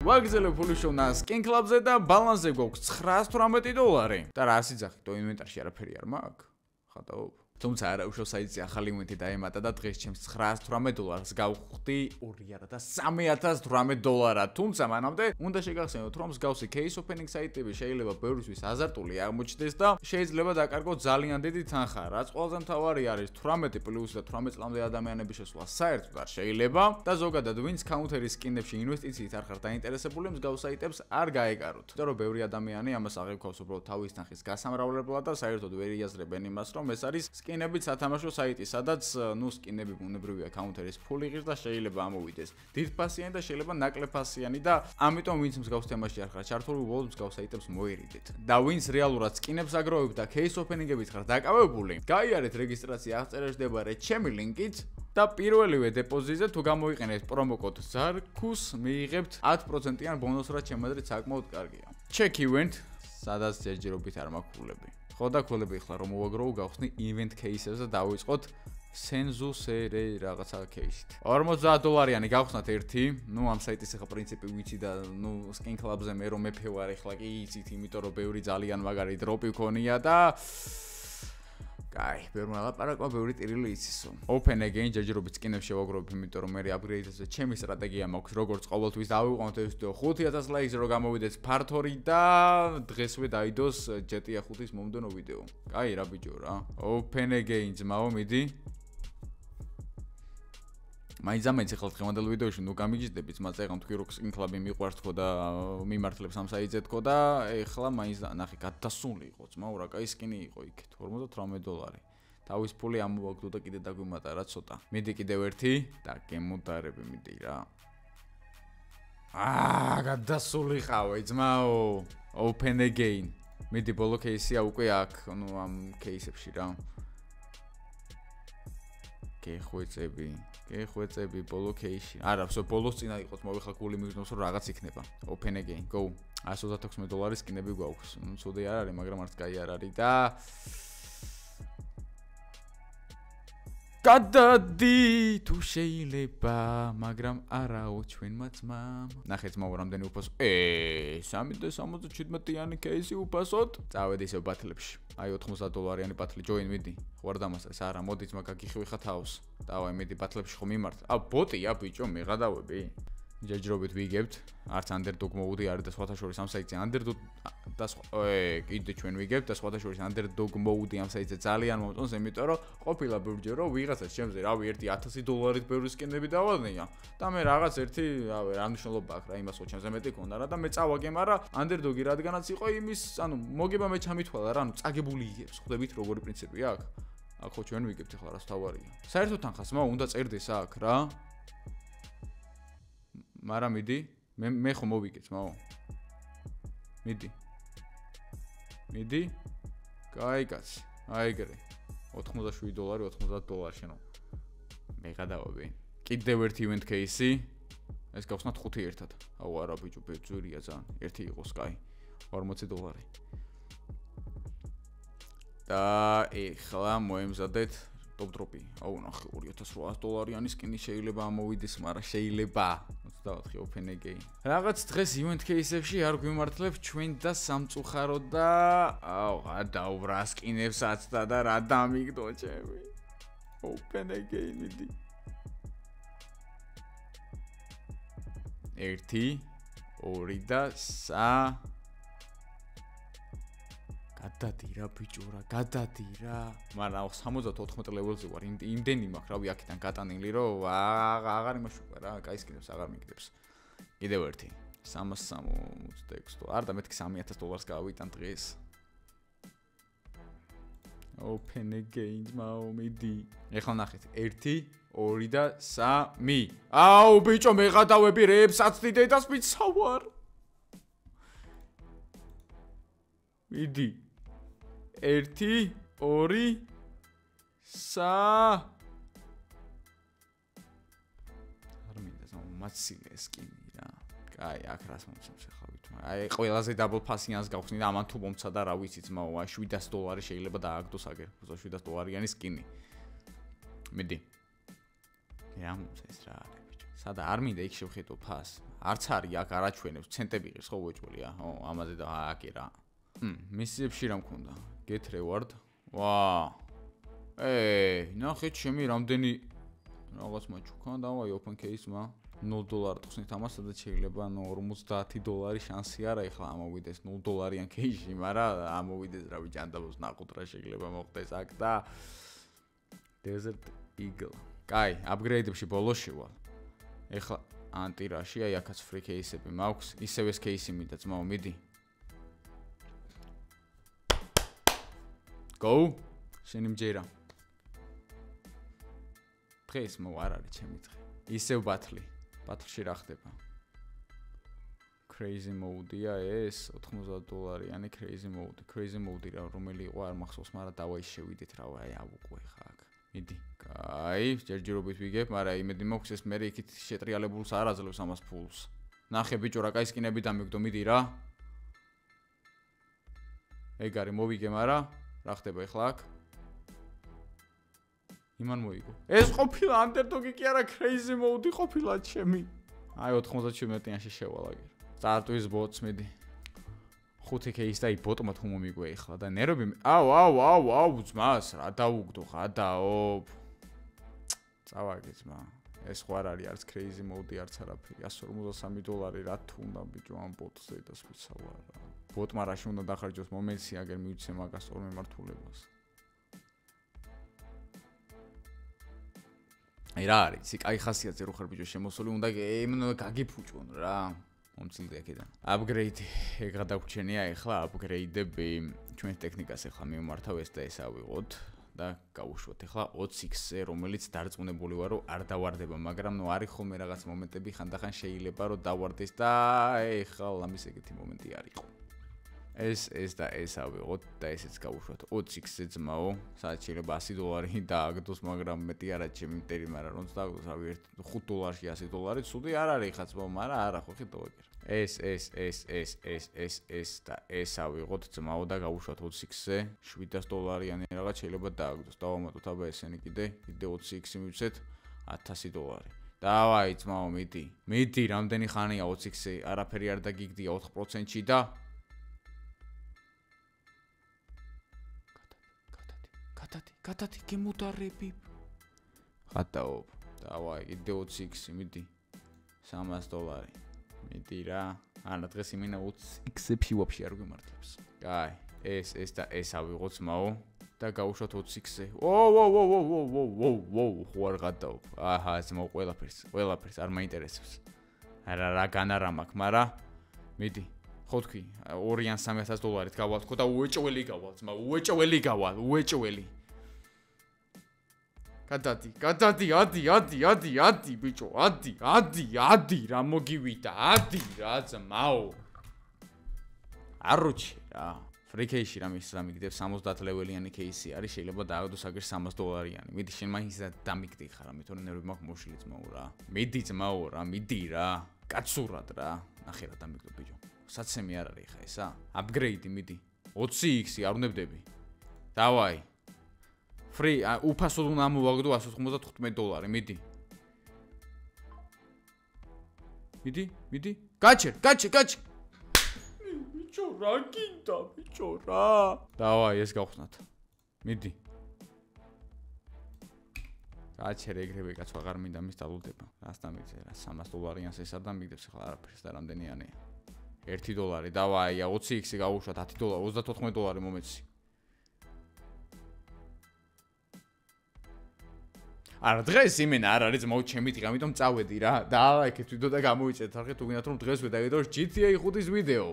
ვაგრძელებ ფულის შოვნა Skin Club-ზე და ბალანსზე გვაქვს $918 და რა ასიძახით, ინვენტარში არაფერი არ მაქვს. ხატაობ. თუმცა არა უშო საიტზე ახალი ინვენტი დაემატა და დღეს ჩემს $918 გავხდი $2,000 თუმცა მანამდე უნდა შეგახსენოთ რომ მსგავსი case opening საიტები შეიძლება ბევრისთვის აზარტული აღმოჩნდეს და შეიძლება დაკარგოთ ძალიან დიდი თანხა რაც ყველაზე მთავარი არის 18 პლუს და 18 წლამდე ადამიანების შესვლა საერთოდ არ შეიძლება და ზოგადად ვინც counter-ის სკინებში ინვესტიციით არ ხართ დაინტერესებული მსგავს საიტებს არ გაეკაროთ იმიტომ რომ ბევრი ადამიანი ამას აღიქვავს უბრალოდ თავის თანხის გასამრავლებლად და საერთოდ ვერ იაზრებენ იმას რომ ეს არის სკინებით სათამაშო საიტი, სადაც სკინები ბუნებრივია counter-ის ფული ღირს და შეიძლება ამოვიდეს დიდფასიანი და შეიძლება ნაკლებფასიანი და ამიტომ ვინც მსგავს თემაში არ ხარ ჩართული უბრალოდ მსგავს საიტებს მოერიდეთ. და ვინც რეალურად სკინებს აგროვებთ და case opening-ებით ხარ დაკავებული, გაიარეთ რეგისტრაცია აღწერაშდებარე ჩემი ლინკით და პირველივე დეპოზიტზე თუ გამოიყენეთ პრომოკოდ ZARKUS მიიღებთ 10%-იან ბონუსს, რაც შემოძრეთ საკმაოდ კარგია. Check event, სადაც ჯერჯერობით არ მაქვს ფულები. ხო და ქოლები ხლა რომ მოვაგროვო გავხსნი event case-ებს და დავიწყოთ Senzu Sere რაღაცა case-ით. $40 გავხსნათ ერთი, ამ საიტის ახლა პრინციპი ვიცი და Skin Club-ზე მე რომ მეფე ვარ ახლა კი იცით, იმიტომ რომ ბევრი ძალიან მაგარი დროპი ქონია და კაი, ბევრი მალაპარაკო, ბევრი ტირილი იცისო. Open again ჯერჯერობით სკინებს შევაგროვებ, იმიტომ რომ მე upgrade-ზე ჩემი სტრატეგია მაქვს, როგორც ყოველთვის დავიყვანოთ ეს ვიდეო 5000 ლაიქს რომ გამოვიდეს ფართორი და დღესვე დაიდოს GTA 5-ის მომდენო ვიდეო. კაი, რა ბიჭო რა. Open again ძმაო, მიდი. მაინც ახლა დღევანდელ ვიდეოში გამიჯდებით, მას ეხლა თქვი რომ Skin Club-ი მიყვარს თქო და მიმართლებს ამ საიტზე თქო და ეხლა მაინც ნახე გადასული იყო ძმაო რა კაი სკინი იყო იქეთ $48 თავის ფული ამოვაგდო და კიდე დაგვიმატა რა ცოტა მიდი კიდევ ერთი და გემოდარები მიდი რა გადასული ხავე ძმაო open again მიდი ბოლო кейსია უკვე აქ ამ кейსებში რა გეხვეწები ბოლო кейსში. არა, ვსო ბოლოს წინა იყოს მოვიხლა გული მიგზნოს რომ რაღაც იქნება. Open again. Go. $136 სკინები გვაქვს. ცუდი არ არის, მაგრამ არც კაი არ არის და გადადი თუ შეიძლება, მაგრამ არაო ჩვენმა ძმამ. ნახეთ ძმაო რამდენი უფასო. 367-იანი кейსი უფასოდ. წავედი ისევ ბათლებში. აი $80-იანი ბათლი join მიდი. ხوار დამასწრეს არა, მოდი ძმა გაგიხევიხა თავს. დავაი მიდი ბათლებში ხომ მიმართ. ბოტია ბიჭო, მეღადავები. ჯერჯერობით ვიგებთ. არც underdog mode არის და სხვათა შორის ამ საიტზე underdog და კიდე ჩვენ ვიგებთ და სხვათა შორის underdog mode ამ საიტზე ძალიან მომწონს, იმიტომ რომ ყოფილა ბიურჯე რომ ვიღაცას ჩემზე რავი ერთი $1000-ით ბევრი სკინები დავადნია და მე რაღაც ერთი რავი რა მნიშვნელობა აქვს რა იმას ხო ჩემზე მეტი ქონდა რა და მე წავაგე, მაგრამ underdog-ი რადგანაც იყო იმის, მოგება მე ჩამითვალა რა, წაგებული იგებს, ხვდებით როგორი პრინციპი აქვს? აქ ხო ჩვენ ვიგებთ ახლა რას თავარია. საერთოდ თანხას უნდა წერდეს აქ რა. მაგრამ მიდი, მე ხო მოვიგეთ, მაო. მიდი. კაი კაცი. აიგრე. $87, $90 შენო. მე გადავები. კიდევ ერთი event case-ი. ეს გავხსნათ 5 ერთად. აუ არა ბიჭო, ბეძურია ძალიან. ერთი იყოს, კაი. $40. და ეხლა მოემზადეთ top drop-ი. აუ ნახე $2800-იანი სკინი შეიძლება ამოვიდეს, მაგრამ შეიძლება 24 open again. რაღაც დღეს event case-ებში არ გვიმართლებ ჩვენ და სამწუხარო და აუ გადაუბრა სკინებსაც და რა დამიგდო ჩემი. Open again მიდი. 1 2 და 3 გადადი რა ბიჭო რა, გადადი რა. მაგრამ 74 level-ზე ვარ, იმდენი მაქვს რავი აქედან გატანილი რომ აღარ იმაშუქა რა, კაი სკინებს აღარ მიგდებს. კიდევ ერთი 366. არ და მეთქი $3000 გავიტან დღეს. Open again მაო მიდი. ეხლა ნახეთ 1 2 და 3. აუ ბიჭო მეღადავები რეებსაც დიდედას მიცავარ. მიდი 1 2 3 არ მინდა მაცილე სკინი რა. კაი, აქ რას მომწონს ახლა ვითომ. აი ყველაზე double pass-იანს გავხსნი და ამან თუ მომცა და რა ვიცი ძმაო, $700 შეიძლება დააგდოს აგერ. $700-იანი სკინი. მიდი. ამს ეს რა არის ბიჭო. სადა არ მინდა იქ შევხედო ფას. არც არის აქ არაჩვენებს, ცენტები ღირს ხო უეჭველია. ო, ამაზე და აკი რა. მისიებში რა მქონდა? Get reward. ვა. ნახეთ ჩემი რამდენი რაღაც მაჩუქა, დავაი open case-მა. $0 ტყსნით ამას, სადაც შეიძლება $50 შანსი არა ეხლა ამოვიდეს $0 case-ში, მაგრამ ამოვიდეს რა ვიჭანდაბოს ნახოთ რა შეიძლება მოხდეს აქ და Desert Eagle. კაი, upgrade-ებში ბოლოში ვალ. ეხლა ანტირაში, აი აქაც free case-ები მაქვს, ისევ ეს case-ი მინდა ძმაო, მიდი. Go. შენი მჯერა. დღეს მო არ არის ჩემი დღე. ისევ ბათლი. ბათლში რა ხდება? Crazy mode-ია ეს $90-იანი crazy mode. Crazy mode რა რომელი იყო არ მახსოვს, მაგრამ დავაი შევიდეთ რა ვაი ავუყვე ხა აქ. მიდი. კაი, ჯერჯერობით ვიგებ, მაგრამ იმედი მაქვს ეს მე იქით შეტრიალებულს არ აძლევს ამას ფულს. ნახე ბიჭო რა კაი სკინები დამიგდო, მიდი რა. ეგ არის მოვიგე, მაგრამ რა ხდება ეხლა აქ? იმან მოიგო. ეს ყოფილა underdog-ი კი არა, crazy mode ყოფილა ჩემი. აი 97-იანში შევალაგე. სტარტვის ბოტს მიდი. 5 case და იბოტმა თუ მომიგვე ეხლა და ნერვები აუ ძმას რა დაუგდო ხა დაობ. წავაგე ძმა. ეს ხო არ არის crazy mode არც არაფერი. $153 რა თუ უნდა ბიჭო ამ ბოტზე და სპეციალურად. ბოტმა რაში უნდა დახარჯოს მომენტში, აგერ მივიცე მაგას ორ მემართულებას. აი რა არის? კაი ხასიათზე რო ხარ ბიჭო შემოსული, უნდა გაგიფუჭონ რა. მომწილდი აქედან. Upgrade ეგ გადაგვრჩენია ეხლა upgrade-ები ჩვენს ტექნიკას ეხლა მივმართავ ეს და ეს ავიღოთ და გავუშვოთ ეხლა 20x-ზე, რომელიც დარწმუნებული ვარ რომ არ დავარდება, მაგრამ ნუ არის ხოლმე რაღაც მომენტები ხანდახან შეიძლება რომ დავარდეს და ეხლა ამის ეგეთი მომენტი არ იყო. ეს და ეს ავიღოთ და ესეც გავუშვათ 20x-ზე ძმაო, სადაც შეიძლება $100 დააგდოს, მაგრამ მეტი არა ჩემი მტერი, მაგრამ როც დააგდოს რავი $5-ში $100 ცუდი არ არის ხა ძმაო, მაგრამ არა ხო ხედავ ეგერ. ეს და ეს ავიღოთ ძმაო და გავუშვათ 20x-ზე, $700-იანი რაღაც შეიძლება დააგდოს. დავამატოთ აბა ესენი კიდე 20x-ი მივცეთ $1000. დავაი ძმაო, მიდი, რამდენი ხანია 20x-ზე, არაფერი არ დაგიგდია 4%-ში და გადადი გემუდარები. ხატაო. დავაი, კიდე 20x-ი, მიდი. $300. მიდი რა. ანა დღეს იმინა 20x-ებში ვაფშე არ გვიმართლებს. კაი, ეს და ეს ავიღოთ ძმაო და გავუშვათ 20x-ზე. ხო არ გადაო. აჰა, ძმაო ყველაფერს არ მაინტერესებს. რა განარა მაქვს, მაგრამ მიდი. ხო თქვი, $2-300 გავალ თქო და უეჭველი გავალ, ძმა, უეჭველი გავალ. გადადი, ბიჭო, ადი, რა მოგივიდა, ადი რა ძმაო. არუჩი რა. Free case-ში რა მიგდებს 70 level-იანი case-ი არის, შეიძლება დააგდოს აგერ $300-იანი. მიდი შენ მაინც დამიგდი ხარ, ამიტომ ნერვები მაქვს მოშლი ძმაო რა. მიდი ძმაო რა, მიდი რა. კაცურად რა. ნახე რა დამიგდო ბიჭო. საცემი არ არის ხა ესა? Upgrade მიდი. 20x-ი არ უნებდები. დავაი. Free, უფასოდ უნდა ამოვაგდო $195, მიდი. მიდი. გაჩერ. ბიჭო, რა გინდა, ბიჭო, რა. დავაი, ეს გავხსნათ. მიდი. გაჩერ ეგრევე კაც აღარ მინდა მის დალუდება. რას დამიძე რა, $300-იანს ეს არ დამიგდებს ახლა არაფერს და რამდენიანია. $1, დავაი, 20x-ი გავუშვათ $10, $34 მომეცი. არა დღეს იმენა არ არის მოუ ჩემი დღე, ამიტომ წავედი რა. და აიქეთ ვიდეო და გამოვიწერეთ. ახლა თუ გინდათ რომ დღეს ვიდეო GTA 5-ის ვიდეო.